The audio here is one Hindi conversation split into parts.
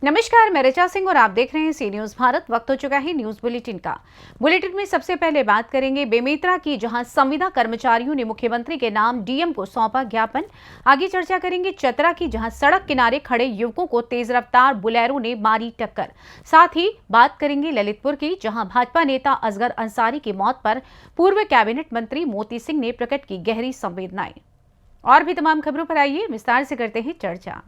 नमस्कार, मैं ऋचा सिंह और आप देख रहे हैं सी न्यूज भारत। वक्त हो चुका है न्यूज बुलेटिन का। बुलेटिन में सबसे पहले बात करेंगे बेमेतरा की, जहां संविदा कर्मचारियों ने मुख्यमंत्री के नाम डीएम को सौंपा ज्ञापन। आगे चर्चा करेंगे चतरा की, जहां सड़क किनारे खड़े युवकों को तेज रफ्तार बुलेरो ने मारी टक्कर। साथ ही बात करेंगे ललितपुर की, जहां भाजपा नेता असगर अंसारी की मौत पर पूर्व कैबिनेट मंत्री मोती सिंह ने प्रकट की गहरी संवेदनाएं। और भी तमाम खबरों पर आइए विस्तार से करते हैं चर्चा।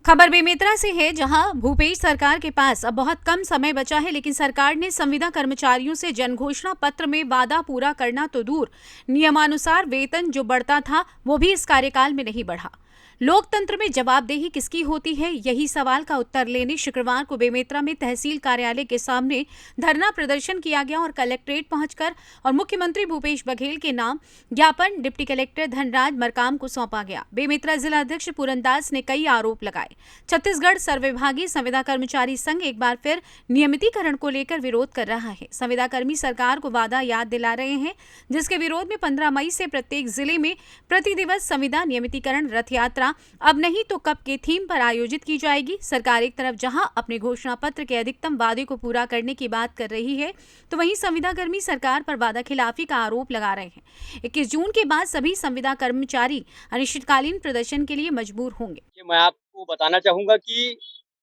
खबर बेमेतरा से है, जहां भूपेश सरकार के पास अब बहुत कम समय बचा है, लेकिन सरकार ने संविदा कर्मचारियों से जनघोषणा पत्र में वादा पूरा करना तो दूर, नियमानुसार वेतन जो बढ़ता था वो भी इस कार्यकाल में नहीं बढ़ा। लोकतंत्र में जवाबदेही किसकी होती है, यही सवाल का उत्तर लेने शुक्रवार को बेमेतरा में तहसील कार्यालय के सामने धरना प्रदर्शन किया गया और कलेक्ट्रेट पहुंचकर और मुख्यमंत्री भूपेश बघेल के नाम ज्ञापन डिप्टी कलेक्टर धनराज मरकाम को सौंपा गया। बेमेतरा जिला अध्यक्ष पूरनदास ने कई आरोप लगाए। छत्तीसगढ़ सर्वविभागीय संविदा कर्मचारी संघ एक बार फिर नियमितीकरण को लेकर विरोध कर रहा है। संविदा कर्मी सरकार को वादा याद दिला रहे हैं, जिसके विरोध में 15 मई से प्रत्येक जिले में प्रति दिवस संविदा नियमितीकरण रथ यात्रा अब नहीं तो कब के थीम पर आयोजित की जाएगी। सरकार एक तरफ जहां अपने घोषणा पत्र के अधिकतम वादे को पूरा करने की बात कर रही है, तो वहीं संविदा कर्मी सरकार पर वादा खिलाफी का आरोप लगा रहे हैं। 21 जून के बाद सभी संविदा कर्मचारी अनिश्चितकालीन प्रदर्शन के लिए मजबूर होंगे। मैं आपको बताना चाहूंगा कि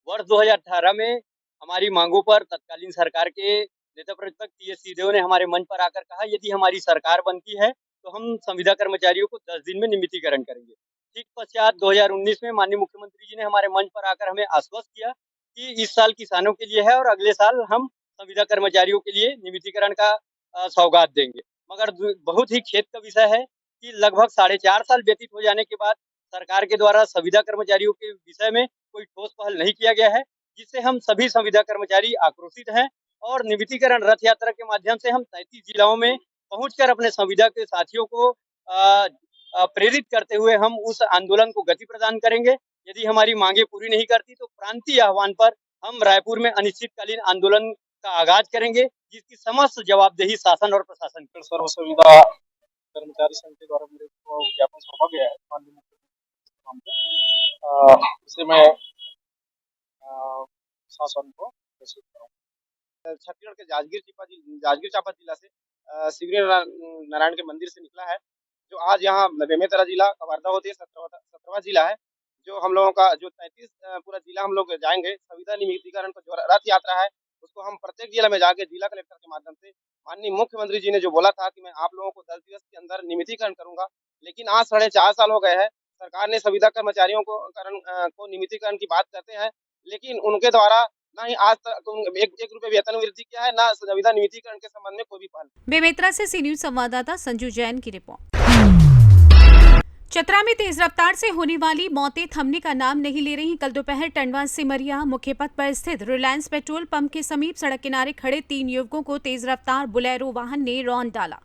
वर्ष 2018 में हमारी मांगों पर तत्कालीन सरकार के नेता प्रतिपक्ष टीएस सिंहदेव ने हमारे मंच पर आकर कहा, यदि हमारी सरकार बनती है तो हम संविदा कर्मचारियों को 10 दिन में नियमितीकरण करेंगे। ठीक पश्चात 2019 में माननीय मुख्यमंत्री जी ने हमारे मंच पर आकर हमें आश्वस्त किया कि इस साल किसानों के लिए है और अगले साल हम संविदा कर्मचारियों के लिए नियमितीकरण का सौगात देंगे। मगर बहुत ही खेद का विषय है कि लगभग 4.5 साल व्यतीत हो जाने के बाद सरकार के द्वारा संविदा कर्मचारियों के विषय में कोई ठोस पहल नहीं किया गया है, जिससे हम सभी संविदा कर्मचारी आक्रोशित हैं और नियमितीकरण रथ यात्रा के माध्यम से हम 33 जिलाओं में पहुंचकर अपने संविदा के साथियों को प्रेरित करते हुए हम उस आंदोलन को गति प्रदान करेंगे। यदि हमारी मांगे पूरी नहीं करती तो प्रांतीय आह्वान पर हम रायपुर में अनिश्चितकालीन आंदोलन का आगाज करेंगे, जिसकी समस्त जवाबदेही शासन और प्रशासन की। सर्व संविदा कर्मचारी संघ के द्वारा मेरे को ज्ञापन सौंपा गया है माननीय मुख्यमंत्री पे, इसे मैं शासन को प्रस्तुत करूँगा। छत्तीसगढ़ के जांजगीर चांपा जिला से शिवरी नारायण के मंदिर से निकला है, जो आज यहाँ बेमेतरा जिला का वार्ता होती है। 17वां जिला है, जो हम लोगों का जो 33 पूरा जिला हम लोग जाएंगे। संविदा नियमितीकरण का जो रथ यात्रा है उसको हम प्रत्येक जिला में जाके जिला कलेक्टर के माध्यम से माननीय मुख्यमंत्री जी ने जो बोला था कि मैं आप लोगों को 10 दिवस के अंदर नियमितीकरण करूंगा, लेकिन आज 4.5 साल हो गए हैं। सरकार ने संविदा कर्मचारियों को नियमितीकरण की बात करते हैं, लेकिन उनके द्वारा ना ही आज तक एक रुपये वेतन वृद्धि किया है, ना संविदा नियमितीकरण के संबंध में कोई भी पहल। बेमेतरा से सी न्यूज संवाददाता संजू जैन की रिपोर्ट। चतरा में तेज रफ्तार से होने वाली मौतें थमने का नाम नहीं ले रही। कल दोपहर टंडवा सिमरिया मुख्य पथ पर स्थित रिलायंस पेट्रोल पंप के समीप सड़क किनारे खड़े 3 युवकों को तेज रफ्तार बुलेरो वाहन ने रौंद डाला।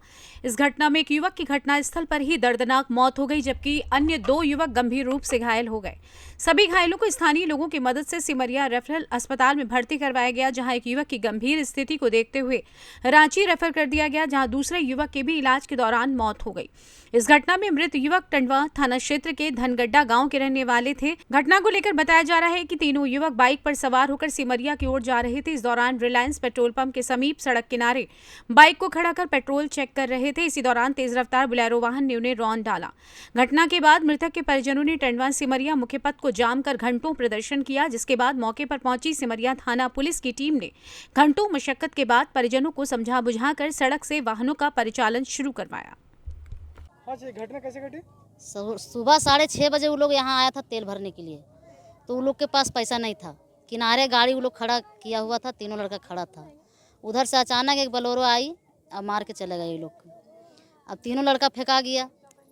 इस घटना में एक युवक की घटनास्थल पर ही दर्दनाक मौत हो गई, जबकि अन्य 2 युवक गंभीर रूप से घायल हो गए। सभी घायलों को स्थानीय लोगों की मदद से सिमरिया रेफरल अस्पताल में भर्ती करवाया गया, जहां एक युवक की गंभीर स्थिति को देखते हुए रांची रेफर कर दिया गया, जहां दूसरे युवक की भी इलाज के दौरान मौत हो गई। इस घटना में मृत युवक टंडवा थाना क्षेत्र के धनगड्डा गांव के रहने वाले थे। घटना को लेकर बताया जा रहा है कि तीनों युवक बाइक पर सवार होकर सिमरिया की ओर जा रहे थे। इस दौरान रिलायंस पेट्रोल पंप के समीप सड़क किनारे बाइक को खड़ा कर पेट्रोल चेक कर रहे थे। इसी दौरान तेज रफ्तार बुलेरो वाहन ने उन्हें रौंद डाला। घटना के बाद मृतक के परिजनों ने टंडवा सिमरिया मुख्य पथ को जाम कर घंटों प्रदर्शन किया, जिसके बाद मौके पर पहुंची सिमरिया थाना पुलिस की टीम ने घंटों मशक्कत के बाद परिजनों को समझा बुझाकर सड़क से वाहनों का परिचालन शुरू करवाया। हाँ जी, घटना कैसे घटी? सुबह 6:30 बजे वो लोग यहाँ आया था तेल भरने के लिए, तो वो लोग के पास पैसा नहीं था। किनारे गाड़ी वो लोग खड़ा किया हुआ था, तीनों लड़का खड़ा था। उधर से अचानक एक बोलेरो आई और मार के चले गए ये लोग। अब तीनों लड़का फेंका गया।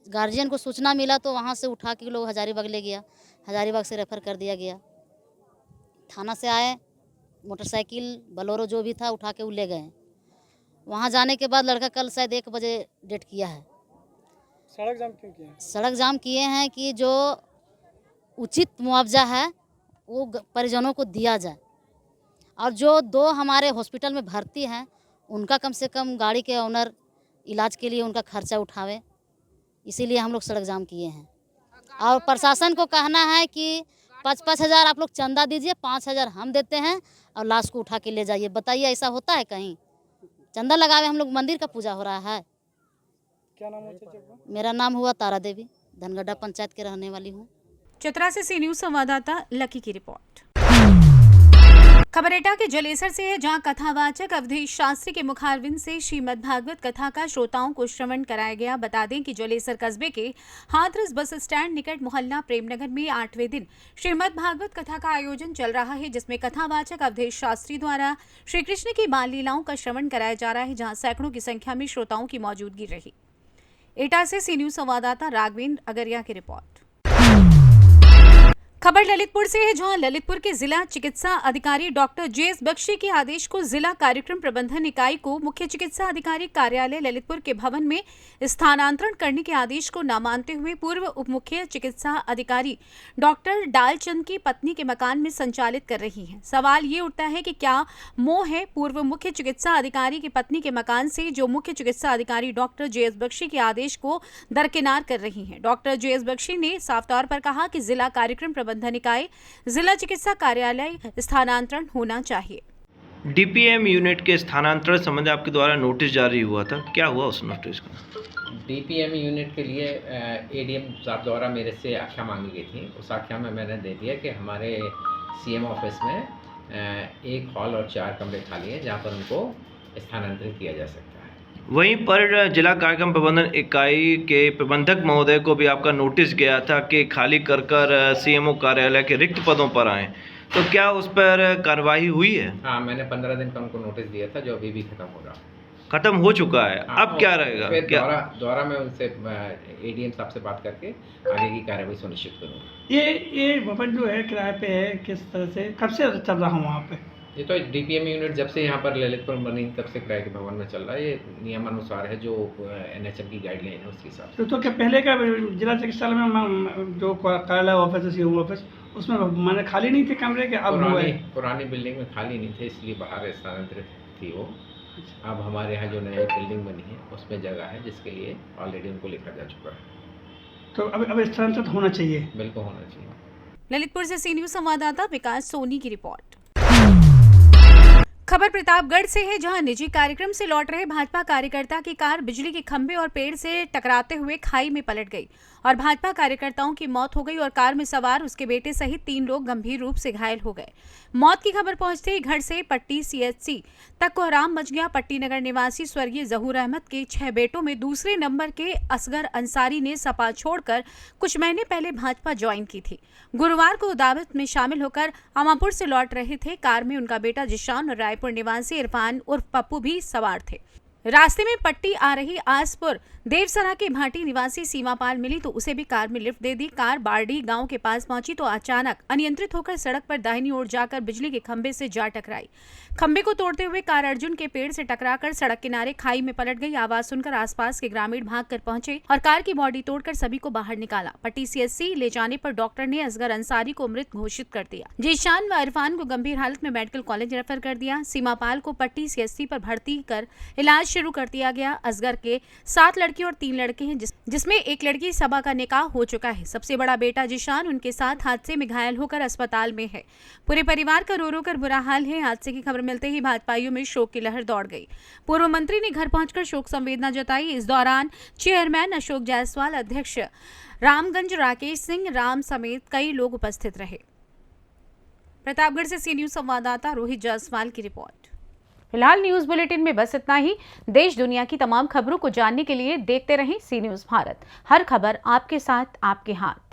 गार्जियन को सूचना मिला तो वहाँ से उठा के लोग हजारीबाग ले गया। हजारीबाग से रेफर कर दिया गया। थाना से आए, मोटरसाइकिल बोलेरो जो भी था उठा के वो ले गए। वहाँ जाने के बाद लड़का कल शायद 1 बजे डेट किया है। सड़क जाम क्यों किया? सड़क जाम किए हैं कि जो उचित मुआवजा है वो परिजनों को दिया जाए, और जो 2 हमारे हॉस्पिटल में भर्ती हैं उनका कम से कम गाड़ी के ओनर इलाज के लिए उनका खर्चा उठावे। इसीलिए हम लोग सड़क जाम किए हैं। और प्रशासन को कहना है कि 5,000 आप लोग चंदा दीजिए, 5,000 हम देते हैं और लाश को उठा के ले जाइए। बताइए ऐसा होता है कहीं? चंदा लगावे हम लोग, मंदिर का पूजा हो रहा है। क्या नाम है चाचा? मेरा नाम हुआ तारा देवी, धनगड्ढा पंचायत के रहने वाली हूँ। चतरा से सी न्यूज संवाददाता लकी की रिपोर्ट। खबर एटा के जलेसर से है, जहां कथावाचक अवधेश शास्त्री के मुखारविंद से श्रीमद् भागवत कथा का श्रोताओं को श्रवण कराया गया। बता दें कि जलेसर कस्बे के हाथरस बस स्टैंड निकट मोहल्ला प्रेमनगर में 8वें दिन श्रीमद् भागवत कथा का आयोजन चल रहा है, जिसमें कथावाचक अवधेश शास्त्री द्वारा श्री कृष्ण की बाल लीलाओं का श्रवण कराया जा रहा है, जहां सैकड़ों की संख्या में श्रोताओं की मौजूदगी रही। एटा से सी न्यूज संवाददाता राघवेंद्र अगरिया की रिपोर्ट। खबर ललितपुर से है, जहां ललितपुर के जिला चिकित्सा अधिकारी डॉक्टर जे.एस. बख्शी के आदेश को जिला कार्यक्रम प्रबंधन इकाई को मुख्य चिकित्सा अधिकारी कार्यालय ललितपुर के भवन में स्थानांतरण करने के आदेश को न मानते हुए पूर्व उप मुख्य चिकित्सा अधिकारी डॉक्टर डालचंद की पत्नी के मकान में संचालित कर रही हैं। सवाल ये उठता है कि क्या मोह है पूर्व मुख्य चिकित्सा अधिकारी की पत्नी के मकान से, जो मुख्य चिकित्सा अधिकारी डॉक्टर जे.एस. बख्शी के आदेश को दरकिनार कर रही हैं। Doctor JS. बख्शी ने साफ तौर पर कहा कि जिला कार्यक्रम प्रबंधन इकाई जिला चिकित्सा कार्यालय स्थानांतरण होना चाहिए। डीपीएम यूनिट के स्थानांतरण संबंधी आपके द्वारा नोटिस जारी हुआ था, क्या हुआ उस नोटिस का? डीपीएम यूनिट के लिए एडीएम साहब द्वारा मेरे से आख्या मांगी गई थी। उस आख्या में मैंने दे दिया कि हमारे सीएम ऑफिस में एक हॉल और 4 कमरे खाली हैं, जहां पर उनको स्थानांतरित किया जा सकता है। वहीं पर जिला कार्यक्रम प्रबंधन इकाई के प्रबंधक महोदय को भी आपका नोटिस गया था कि खाली कर सीएमओ कार्यालय के रिक्त पदों पर आए, तो क्या उस पर कार्रवाई हुई है? हाँ, मैंने 15 दिन का उनको नोटिस दिया था, जो अभी भी खत्म हो रहा है। खत्म हो चुका है। हाँ, अब क्या रहेगा? फिर क्या द्वारा मैं उनसे एडीएम साहब से बात करके आगे की कार्रवाई सुनिश्चित करूँगा। ये भवन जो है किराए पे है, किस तरह से कब से चल रहा हूँ वहाँ पे? ये तो डीपीएम यूनिट जब से यहाँ पर ललितपुर बनी तब से किराए के भवन में चल रहा है। ये नियमानुसार है, जो एनएचएम की गाइडलाइन है उसके हिसाब से। तो क्या पहले का जिला चिकित्सालय में जो कार्यालय ऑफिस है, सीएमओ ऑफिस, उसमें मैंने खाली नहीं थे कमरे के? अब पुरानी बिल्डिंग में खाली नहीं थे, इसलिए बाहर स्थानांतरित थी वो। अब हमारे यहाँ जो नई बिल्डिंग बनी है उसमें जगह है, जिसके लिए ऑलरेडी उनको लिखा जा चुका है। तो अब स्थानांतरित होना चाहिए? बिल्कुल होना चाहिए। ललितपुर से सी न्यूज संवाददाता विकास सोनी की रिपोर्ट। खबर प्रतापगढ़ से है, जहां निजी कार्यक्रम से लौट रहे भाजपा कार्यकर्ता की कार बिजली के खंभे और पेड़ से टकराते हुए खाई में पलट गई और भाजपा कार्यकर्ताओं की मौत हो गई और कार में सवार उसके बेटे सहित 3 लोग गंभीर रूप से घायल हो गए। मौत की खबर पहुंचते ही घर से पट्टी सीएचसी तक कोहराम मच गया। पट्टी नगर निवासी स्वर्गीय जहूर अहमद के 6 बेटों में दूसरे नंबर के असगर अंसारी ने सपा छोड़कर कुछ महीने पहले भाजपा ज्वाइन की थी। गुरुवार को दावत में शामिल होकर अमापुर से लौट रहे थे। कार में उनका बेटा जिशान और रायपुर निवासी इरफान उर्फ पप्पू भी सवार थे। रास्ते में पट्टी आ रही आसपुर देवसरा के भाटी निवासी सीमापाल मिली तो उसे भी कार में लिफ्ट दे दी। कार बारडी गांव के पास पहुंची तो अचानक अनियंत्रित होकर सड़क पर दाहिनी ओर जाकर बिजली के खंभे से जा टकराई। खंभे को तोड़ते हुए कार अर्जुन के पेड़ से टकराकर सड़क किनारे खाई में पलट गई। आवाज सुनकर आसपास के ग्रामीण भागकर पहुंचे और कार की बॉडी तोड़कर सभी को बाहर निकाला। पट्टी सीएचसी ले जाने पर डॉक्टर ने असगर अंसारी को मृत घोषित कर दिया। जीशान व इरफान को गंभीर हालत में मेडिकल कॉलेज रेफर कर दिया। सीमापाल को पट्टी सीएचसी पर भर्ती कर इलाज शुरू कर दिया गया। असगर के 7 लड़की और 3 लड़के हैं, जिसमें एक लड़की सबा का निकाह हो चुका है। सबसे बड़ा बेटा जिशान उनके साथ हादसे में घायल होकर अस्पताल में है। पूरे परिवार का रो रो कर बुरा हाल है। हादसे की खबर मिलते ही भाजपाइयों में शोक की लहर दौड़ गई। पूर्व मंत्री ने घर पहुंचकर शोक संवेदना जताई। इस दौरान चेयरमैन अशोक जायसवाल, अध्यक्ष रामगंज राकेश सिंह राम समेत कई लोग उपस्थित रहे। प्रतापगढ़ से सी न्यूज संवाददाता रोहित जायसवाल की रिपोर्ट। फिलहाल न्यूज बुलेटिन में बस इतना ही। देश दुनिया की तमाम खबरों को जानने के लिए देखते रहें सी न्यूज भारत। हर खबर आपके साथ, आपके हाथ।